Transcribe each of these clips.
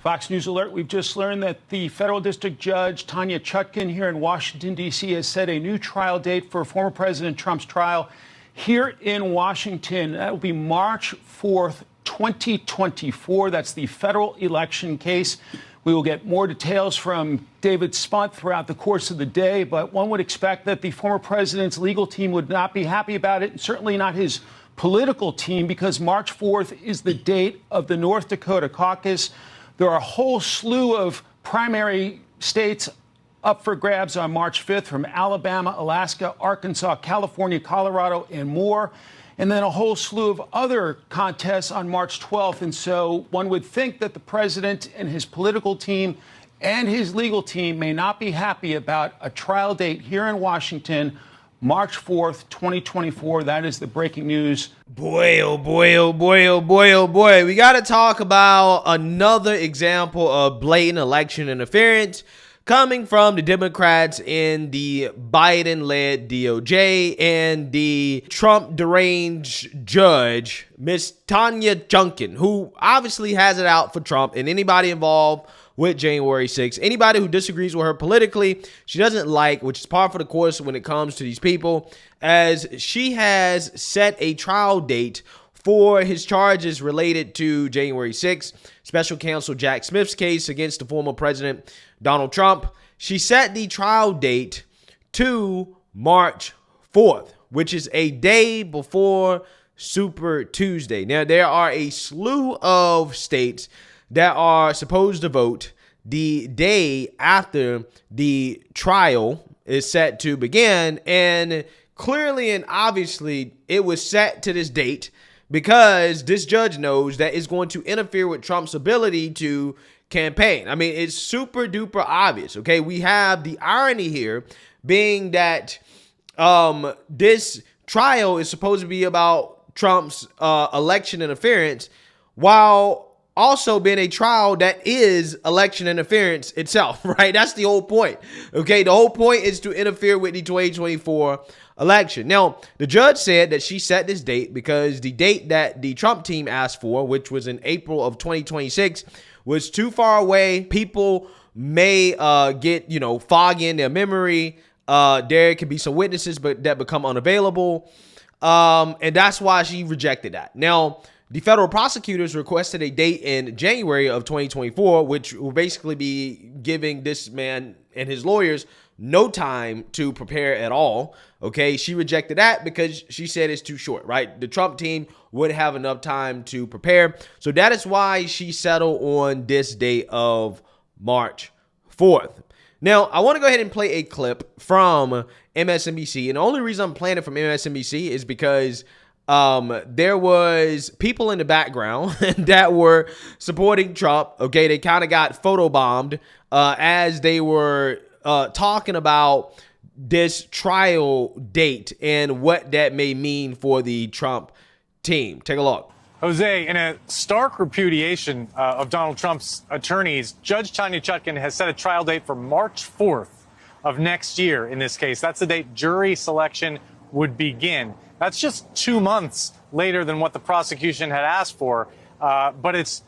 Fox News alert, we've just learned that the federal district judge, Tanya Chutkan, here in Washington, D.C., has set a new trial date for former President Trump's trial here in Washington. That will be March 4th, 2024. That's the federal election case. We will get more details from David Spunt throughout the course of the day, but one would expect that the former president's legal team would not be happy about it, and certainly not his political team, because March 4th is the date of the North Dakota caucus. There are a whole slew of primary states up for grabs on March 5th, from Alabama, Alaska, Arkansas, California, Colorado, and more. And then a whole slew of other contests on March 12th. And so one would think that the president and his political team and his legal team may not be happy about a trial date here in Washington, March 4th, 2024. That is the breaking news. Boy, oh boy, oh boy, oh boy, oh boy. We got to talk about another example of blatant election interference coming from the Democrats in the Biden-led DOJ and the Trump deranged judge, Miss Tanya Chutkan, who obviously has it out for Trump and anybody involved with January 6th. Anybody who disagrees with her politically, she doesn't like, which is par for the course when it comes to these people, as she has set a trial date for his charges related to January 6th, Special Counsel Jack Smith's case against the former president, Donald Trump. She set the trial date to March 4th, which is a day before Super Tuesday. Now, there are a slew of states that are supposed to vote the day after the trial is set to begin. And clearly and obviously, it was set to this date because this judge knows that it's going to interfere with Trump's ability to campaign. I mean, it's super duper obvious. Okay, we have the irony here being that this trial is supposed to be about Trump's election interference, while also being a trial that is election interference itself, right? That's the whole point. Okay, the whole point is to interfere with the 2024 election. Now, the judge said that she set this date because the date that the Trump team asked for, which was in April of 2026, was too far away. People may get, foggy in their memory. There could be some witnesses but that become unavailable. And that's why she rejected that. Now, the federal prosecutors requested a date in January of 2024, which will basically be giving this man and his lawyers no time to prepare at all. Okay, she rejected that because she said it's too short, right? The Trump team wouldn't have enough time to prepare. So that is why she settled on this date of March 4th. Now, I want to go ahead and play a clip from MSNBC. And the only reason I'm playing it from MSNBC is because there was people in the background that were supporting Trump. Okay, they kind of got photobombed as they were talking about this trial date and what that may mean for the Trump team. Take a look. Jose, in a stark repudiation of Donald Trump's attorneys, Judge Tanya Chutkan has set a trial date for March 4th of next year in this case. That's the date jury selection would begin. That's just 2 months later than what the prosecution had asked for, but it's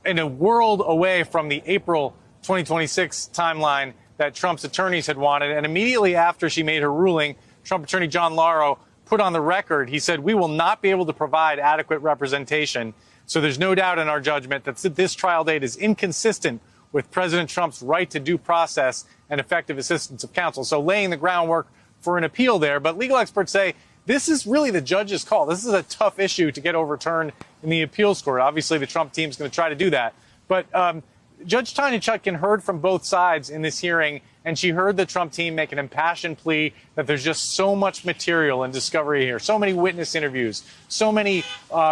in a world away from the April 2026 timeline that Trump's attorneys had wanted. And immediately after she made her ruling, Trump attorney John Lauro put on the record, he said, "We will not be able to provide adequate representation. So there's no doubt in our judgment that this trial date is inconsistent with President Trump's right to due process and effective assistance of counsel." So laying the groundwork for an appeal there. But legal experts say this is really the judge's call. This is a tough issue to get overturned in the appeals court. Obviously, the Trump team is going to try to do that. But Judge Tanya Chutkan heard from both sides in this hearing, and she heard the Trump team make an impassioned plea that there's just so much material and discovery here, so many witness interviews, so many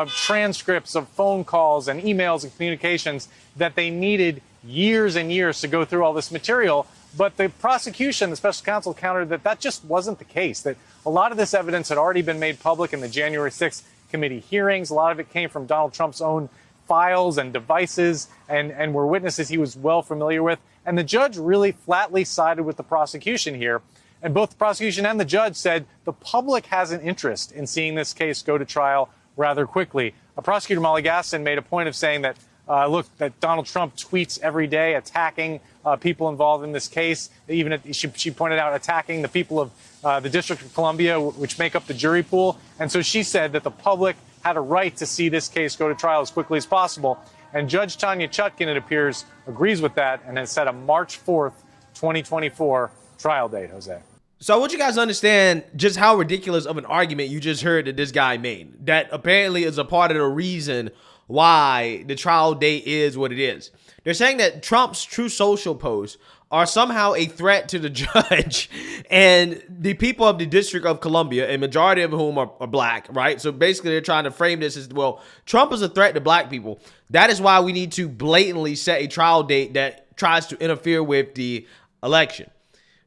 transcripts of phone calls and emails and communications that they needed years and years to go through all this material. But the prosecution, the special counsel, countered that that just wasn't the case, that a lot of this evidence had already been made public in the January 6th committee hearings. A lot of it came from Donald Trump's own files and devices and were witnesses he was well familiar with. And the judge really flatly sided with the prosecution here. And both the prosecution and the judge said the public has an interest in seeing this case go to trial rather quickly. Prosecutor Molly Gaston made a point of saying that look, that Donald Trump tweets every day attacking people involved in this case. Even she pointed out attacking the people of the District of Columbia, which make up the jury pool. And so she said that the public had a right to see this case go to trial as quickly as possible. And Judge Tanya Chutkan, it appears, agrees with that and has set a March 4th, 2024 trial date, Jose. So I want you guys to understand just how ridiculous of an argument you just heard that this guy made. That apparently is a part of the reason why the trial date is what it is. They're saying that Trump's True Social posts are somehow a threat to the judge and the people of the District of Columbia, a majority of whom are black, right? So basically they're trying to frame this as, well, Trump is a threat to black people. That is why we need to blatantly set a trial date that tries to interfere with the election.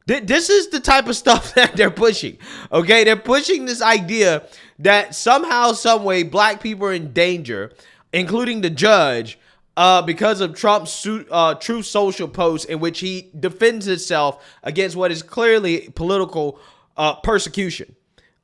This is the type of stuff that they're pushing, okay? They're pushing this idea that somehow, some way, black people are in danger, including the judge, because of Trump's True Social post in which he defends himself against what is clearly political persecution.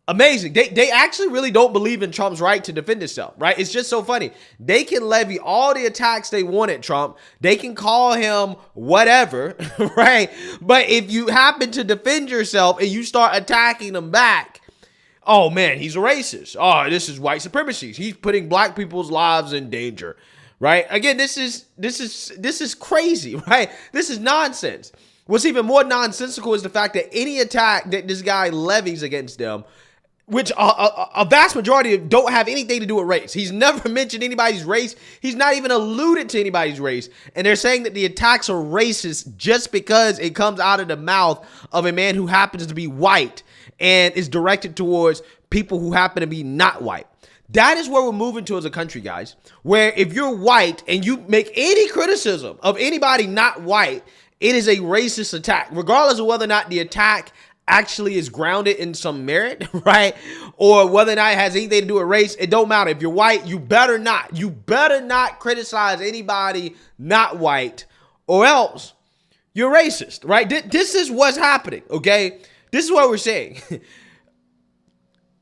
Amazing. They actually really don't believe in Trump's right to defend himself, right? It's just so funny. They can levy all the attacks they want at Trump. They can call him whatever, right? But if you happen to defend yourself and you start attacking them back, oh man, he's a racist. Oh, this is white supremacy. He's putting black people's lives in danger, right? Again, this is crazy, right? This is nonsense. What's even more nonsensical is the fact that any attack that this guy levies against them, which a vast majority of don't have anything to do with race. He's never mentioned anybody's race. He's not even alluded to anybody's race. And they're saying that the attacks are racist just because it comes out of the mouth of a man who happens to be white and is directed towards people who happen to be not white. That is where we're moving to as a country, guys, where if you're white and you make any criticism of anybody not white, it is a racist attack, regardless of whether or not the attack actually is grounded in some merit, right? Or whether or not it has anything to do with race. It don't matter. If you're white, you better not criticize anybody not white, or else you're racist, right? This is what's happening, okay? This is what we're saying.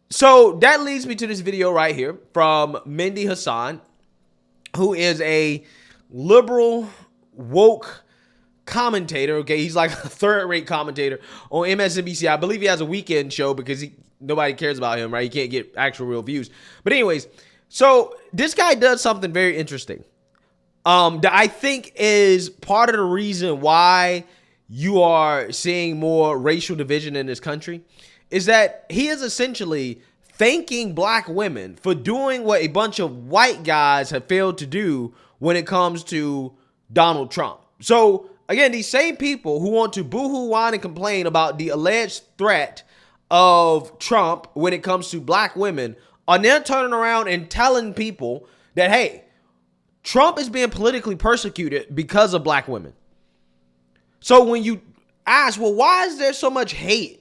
So that leads me to this video right here from Mehdi Hasan, who is a liberal, woke commentator. Okay, he's like a third-rate commentator on MSNBC. I believe he has a weekend show because nobody cares about him, right? He can't get actual real views. But anyways, so this guy does something very interesting that I think is part of the reason why you are seeing more racial division in this country, is that he is essentially thanking black women for doing what a bunch of white guys have failed to do when it comes to Donald Trump. So again, these same people who want to boohoo, whine, and complain about the alleged threat of Trump when it comes to black women are now turning around and telling people that, hey, Trump is being politically persecuted because of black women. So when you ask, well, why is there so much hate?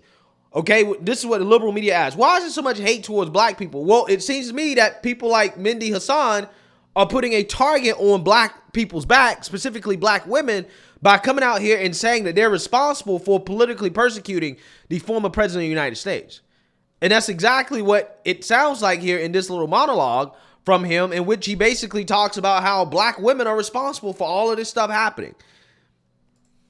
Okay, this is what the liberal media asks. Why is there so much hate towards black people? Well, it seems to me that people like Mehdi Hasan are putting a target on black people's back, specifically black women, by coming out here and saying that they're responsible for politically persecuting the former president of the United States. And that's exactly what it sounds like here in this little monologue from him, in which he basically talks about how black women are responsible for all of this stuff happening.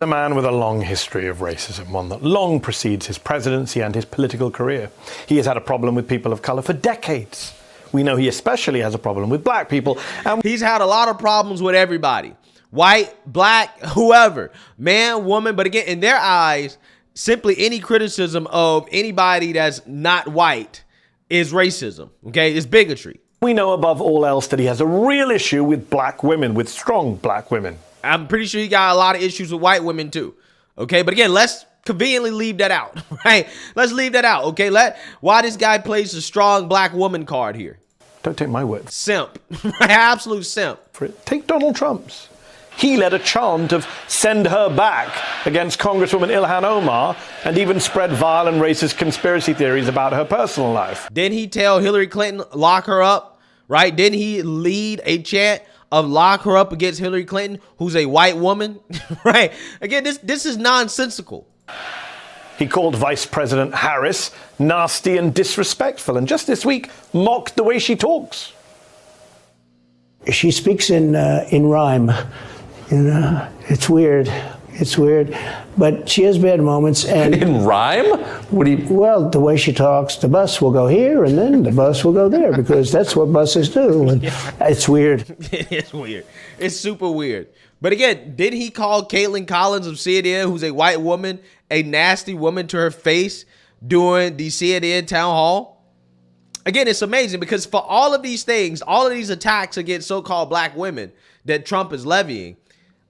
A man with a long history of racism, one that long precedes his presidency and his political career. He has had a problem with people of color for decades. We know he especially has a problem with black people. And he's had a lot of problems with everybody. White, black, whoever, man, woman. But again, in their eyes, simply any criticism of anybody that's not white is racism. Okay, it's bigotry. We know above all else that he has a real issue with black women, with strong black women. I'm pretty sure he got a lot of issues with white women too. Okay, but again, let's conveniently leave that out, right? Let's leave that out, okay? Why this guy plays the strong black woman card here. Don't take my word. Simp, right? Absolute simp. For it. Take Donald Trump's. He led a chant of send her back against Congresswoman Ilhan Omar and even spread vile and racist conspiracy theories about her personal life. Didn't he tell Hillary Clinton, lock her up, right? Didn't he lead a chant of lock her up against Hillary Clinton, who's a white woman, right? Again, this is nonsensical. He called Vice President Harris nasty and disrespectful, and just this week mocked the way she talks. She speaks in rhyme. You know, it's weird. It's weird, but she has bad moments. And in rhyme? What do you? Well, the way she talks, the bus will go here, and then the bus will go there, because that's what buses do. And it's weird. It's weird. It's super weird. But again, did he call Caitlin Collins of CNN, who's a white woman, a nasty woman to her face during the CNN town hall? Again, it's amazing because for all of these things, all of these attacks against so-called black women that Trump is levying,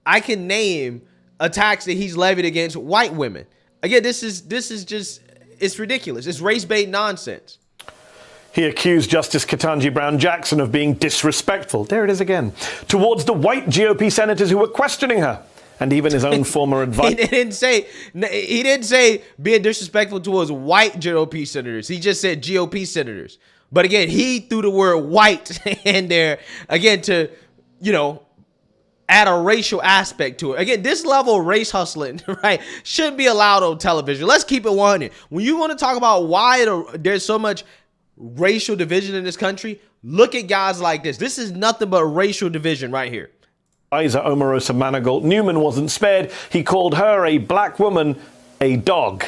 I can name attacks that he's levied against white women. Again, this is just, it's ridiculous. It's race-bait nonsense. He accused Justice Ketanji Brown Jackson of being disrespectful, there it is again, towards the white GOP senators who were questioning her, and even his own former advisor. He didn't say being disrespectful towards white GOP senators. He just said GOP senators. But again, he threw the word white in there, again, to, you know, add a racial aspect to it. Again, this level of race hustling, right, shouldn't be allowed on television. Let's keep it 100. When you want to talk about why there's so much racial division in this country, look at guys like this. This is nothing but racial division right here. Omarosa Manigault Newman wasn't spared. He called her, a black woman, a dog.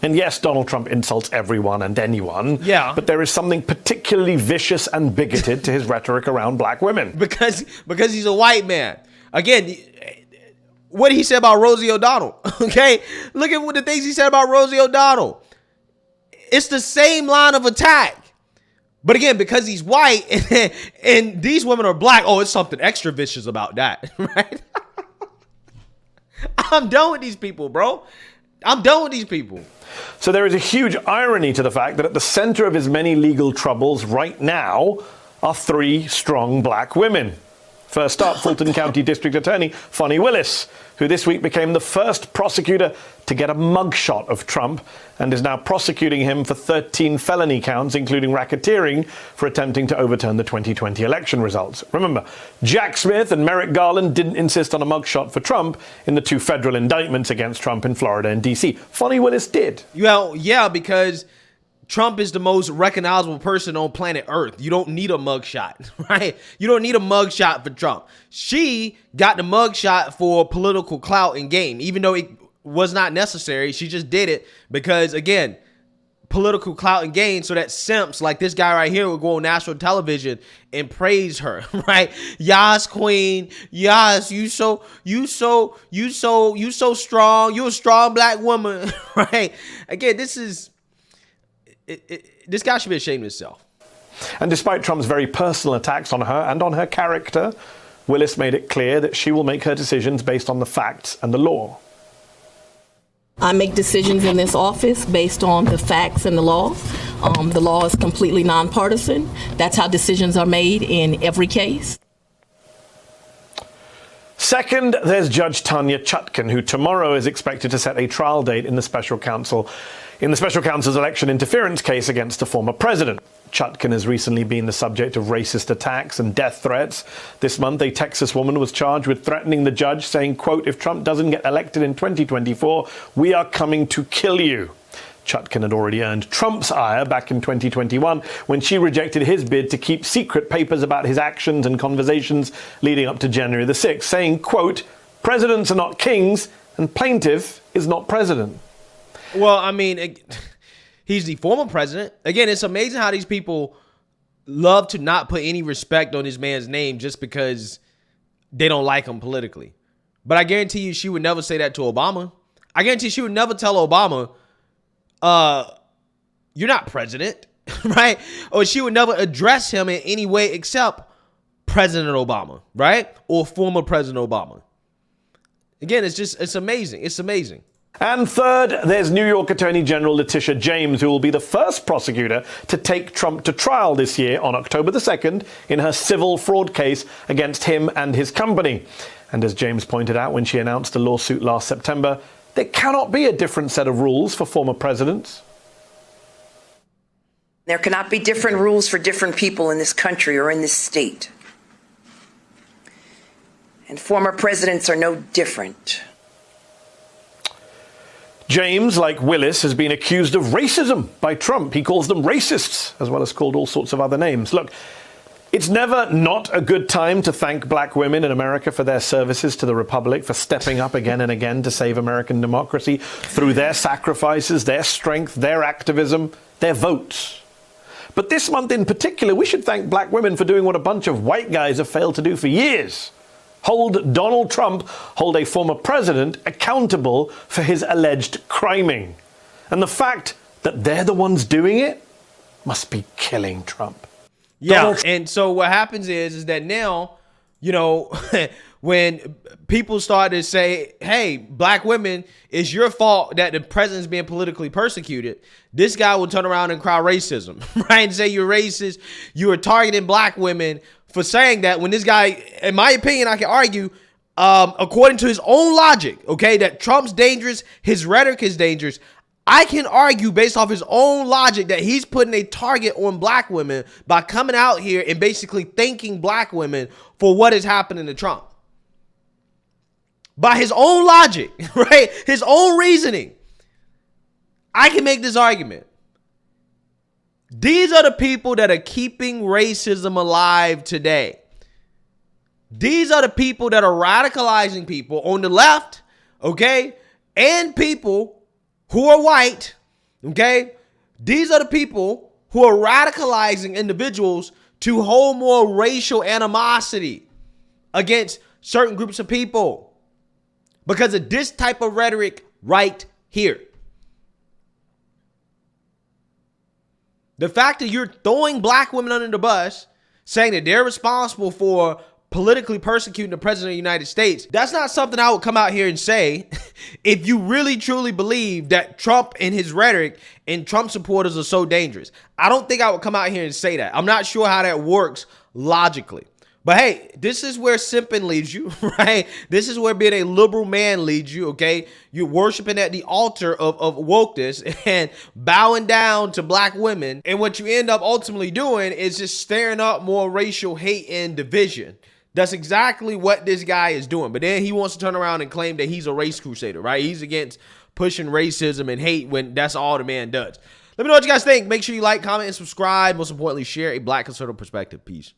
And yes, Donald Trump insults everyone and anyone. Yeah. But there is something particularly vicious and bigoted to his rhetoric around black women. Because he's a white man. Again, what did he say about Rosie O'Donnell? Okay? Look at what the things he said about Rosie O'Donnell. It's the same line of attack. But again, because he's white and these women are black, oh, it's something extra vicious about that, right? I'm done with these people, bro. I'm done with these people. So there is a huge irony to the fact that at the center of his many legal troubles right now are 3 strong black women. First up, Fulton County District Attorney Fani Willis, who this week became the first prosecutor to get a mugshot of Trump and is now prosecuting him for 13 felony counts, including racketeering, for attempting to overturn the 2020 election results. Remember, Jack Smith and Merrick Garland didn't insist on a mugshot for Trump in the 2 federal indictments against Trump in Florida and D.C. Fani Willis did. Well, yeah, because Trump is the most recognizable person on planet Earth. You don't need a mugshot, right? You don't need a mugshot for Trump. She got the mugshot for political clout and game, even though it was not necessary. She just did it because, again, political clout and gain, so that simps like this guy right here will go on national television and praise her, right? Yas, queen. Yas, you so strong. You're a strong black woman, right? Again, this guy should be ashamed of himself. And despite Trump's very personal attacks on her and on her character, Willis made it clear that she will make her decisions based on the facts and the law. I make decisions in this office based on the facts and the law. The law is completely nonpartisan. That's how decisions are made in every case. Second, there's Judge Tanya Chutkan, who tomorrow is expected to set a trial date in the Special Counsel's election interference case against the former president. Chutkan has recently been the subject of racist attacks and death threats. This month, a Texas woman was charged with threatening the judge, saying, quote, "If Trump doesn't get elected in 2024, we are coming to kill you." Chutkan had already earned Trump's ire back in 2021 when she rejected his bid to keep secret papers about his actions and conversations leading up to January the 6th, saying, quote, "Presidents are not kings and plaintiff is not president." Well, I mean, he's the former president. Again, it's amazing how these people love to not put any respect on this man's name just because they don't like him politically. But I guarantee you she would never say that to Obama. I guarantee she would never tell Obama, you're not president, right? Or she would never address him in any way except President Obama, right? Or former President Obama. Again, it's amazing. It's amazing. And third, there's New York Attorney General Letitia James, who will be the first prosecutor to take Trump to trial this year on October the 2nd in her civil fraud case against him and his company. And as James pointed out when she announced the lawsuit last September, there cannot be a different set of rules for former presidents. There cannot be different rules for different people in this country or in this state. And former presidents are no different. James, like Willis, has been accused of racism by Trump. He calls them racists, as well as called all sorts of other names. Look, It's never not a good time to thank black women in America for their services to the Republic, for stepping up again and again to save American democracy through their sacrifices, their strength, their activism, their votes. But this month in particular, we should thank black women for doing what a bunch of white guys have failed to do for years. Hold Donald Trump, hold a former president accountable for his alleged criming. And the fact that they're the ones doing it must be killing Trump. Yeah, and so what happens is that now, you know, when people start to say, hey, black women, it's your fault that the president's being politically persecuted, this guy will turn around and cry racism, right? And say you're racist, you are targeting black women for saying that, when this guy, in my opinion, I can argue, according to his own logic, okay, that Trump's dangerous, his rhetoric is dangerous. I can argue based off his own logic that he's putting a target on black women by coming out here and basically thanking black women for what is happening to Trump. By his own logic, right? His own reasoning. I can make this argument. These are the people that are keeping racism alive today. These are the people that are radicalizing people on the left, okay? And people who are white, okay? These are the people who are radicalizing individuals to hold more racial animosity against certain groups of people because of this type of rhetoric right here. The fact that you're throwing black women under the bus, saying that they're responsible for politically persecuting the president of the United States, that's not something I would come out here and say if you really truly believe that Trump and his rhetoric and Trump supporters are so dangerous. I don't think I would come out here and say that. I'm not sure how that works logically. But hey, this is where simping leads you, right? This is where being a liberal man leads you, okay? You're worshiping at the altar of wokeness and bowing down to black women. And what you end up ultimately doing is just stirring up more racial hate and division. That's exactly what this guy is doing. But then he wants to turn around and claim that he's a race crusader, right? He's against pushing racism and hate when that's all the man does. Let me know what you guys think. Make sure you like, comment, and subscribe. Most importantly, share a black conservative perspective. Peace.